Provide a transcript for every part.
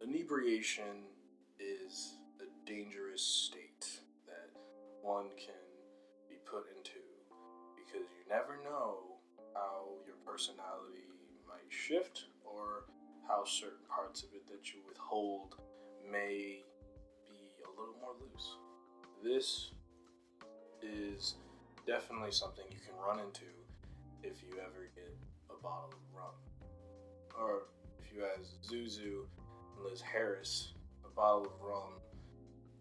Inebriation is a dangerous state that one can be put into because you never know how your personality might shift or how certain parts of it that you withhold may be a little more loose. This is definitely something you can run into if you ever get a bottle of rum. Or if you ask Zuzu and Liz Harris, a bottle of rum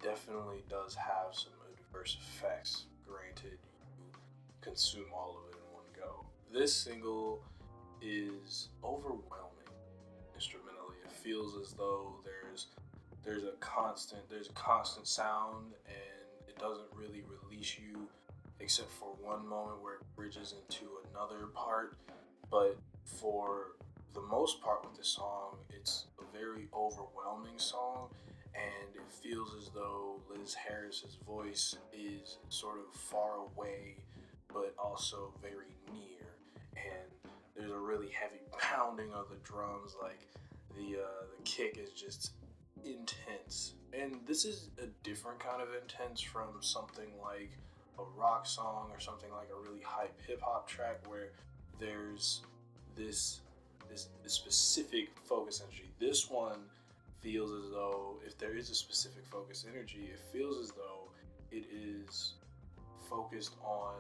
definitely does have some adverse effects. Granted, you consume all of it in one go. This single is overwhelming instrumentally. It feels as though there's a constant sound and it doesn't really release you except for one moment where it bridges into another part. But for the most part with this song, it's a very overwhelming song, and it feels as though Liz Harris's voice is sort of far away, but also very near. And there's a really heavy pounding of the drums, like the kick is just intense. And this is a different kind of intense from something like a rock song or something like a really hype hip hop track where there's this this specific focus energy. This one feels as though if there is a specific focus energy, it feels as though it is focused on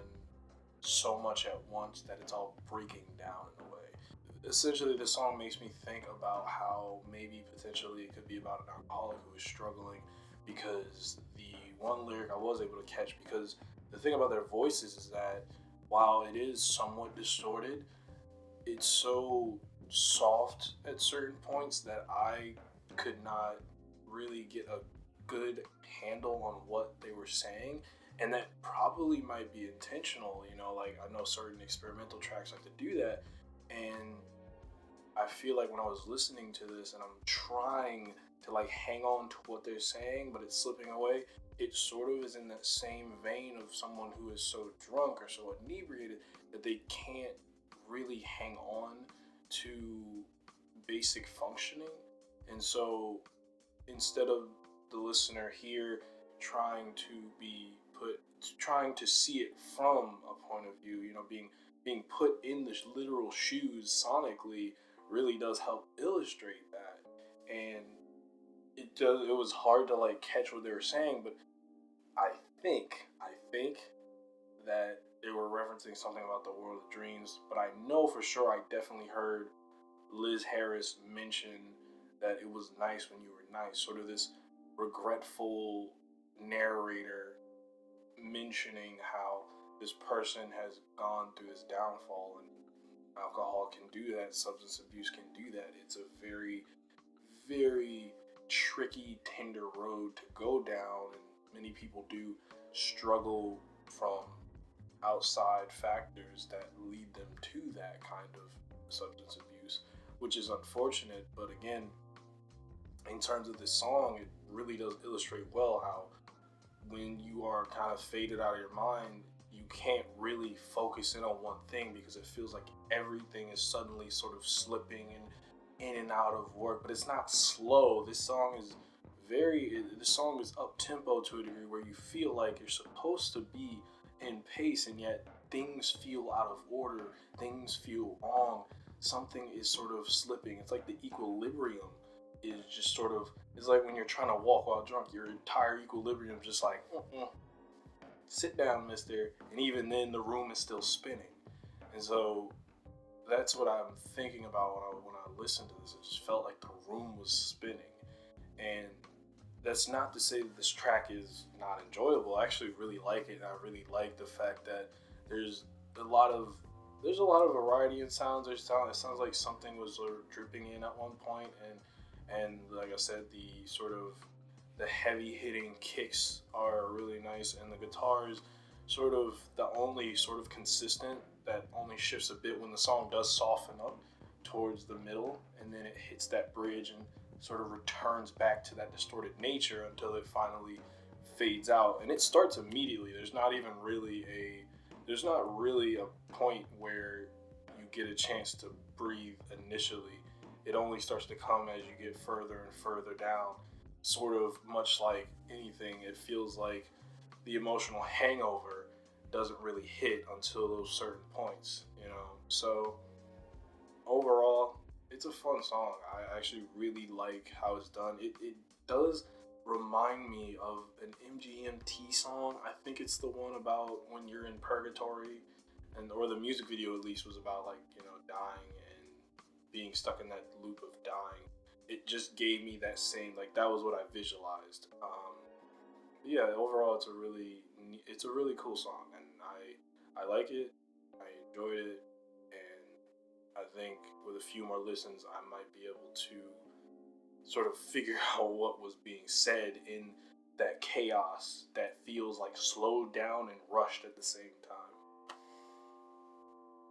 so much at once that it's all breaking down in a way. Essentially, the song makes me think about how maybe potentially it could be about an alcoholic who is struggling because the one lyric I was able to catch, because the thing about their voices is that while it is somewhat distorted, it's so soft at certain points that I could not really get a good handle on what they were saying. And that probably might be intentional, like I know certain experimental tracks like to do that. And I feel like when I was listening to this and I'm trying to like hang on to what they're saying, but it's slipping away, it sort of is in that same vein of someone who is so drunk or so inebriated that they can't really hang on to basic functioning. And so instead of the listener here trying to be put trying to see it from a point of view, being put in the literal shoes sonically really does help illustrate that. And it was hard to like catch what they were saying, but I think that they were referencing something about the world of dreams, but I know for sure I definitely heard Liz Harris mention that it was nice when you were nice, sort of this regretful narrator mentioning how this person has gone through this downfall, and alcohol can do that, substance abuse can do that. It's a very, very tricky, tender road to go down, and many people do struggle from outside factors that lead them to that kind of substance abuse, which is unfortunate. But again, in terms of this song, it really does illustrate well how when you are kind of faded out of your mind, you can't really focus in on one thing because it feels like everything is suddenly sort of slipping in and out of work. But it's not slow. This song is up tempo to a degree where you feel like you're supposed to be in pace, and yet things feel out of order, things feel wrong, something is sort of slipping. It's like the equilibrium is just sort of, it's like when you're trying to walk while drunk, your entire equilibrium just like, sit down, mister. And even then, the room is still spinning. And so that's what I'm thinking about when I listened to this. It just felt like the room was spinning. And that's not to say that this track is not enjoyable. I actually really like it, and I really like the fact that there's a lot of there's a lot of variety in sounds. It sounds like something was sort of dripping in at one point, and like I said, the heavy hitting kicks are really nice, and the guitar is sort of the only sort of consistent that only shifts a bit when the song does soften up towards the middle, and then it hits that bridge and sort of returns back to that distorted nature until it finally fades out. And it starts immediately. There's not really a point where you get a chance to breathe initially. it only starts to come as you get further and further down. Sort of much like anything, it feels like the emotional hangover doesn't really hit until those certain points, you know. So overall, it's a fun song. I actually really like how it's done. It does remind me of an MGMT song. I think it's the one about when you're in purgatory, and or the music video at least was about, like, you know, dying and being stuck in that loop of dying. It just gave me that same, like, that was what I visualized. Yeah, overall, it's a really cool song, and I like it. I enjoyed it, and I think with a few more listens, I might be able to sort of figure out what was being said in that chaos that feels like slowed down and rushed at the same time.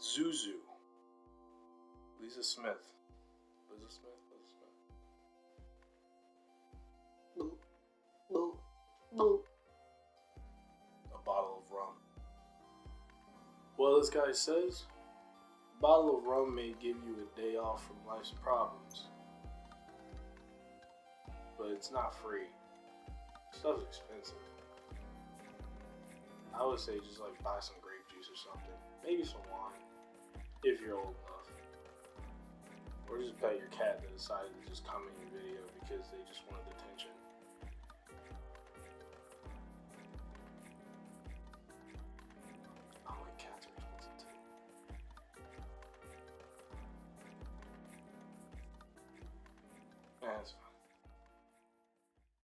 Zuzu, Lisa Smith, Lisa Smith, Lisa Smith. Boop, boop, boop. A bottle of rum. Well, this guy says, a bottle of rum may give you a day off from life's problems, but it's not free. Stuff's expensive. I would say just like buy some grape juice or something. Maybe some wine, if you're old enough. Or just pet your cat that decided to just come in your video because they just wanted attention.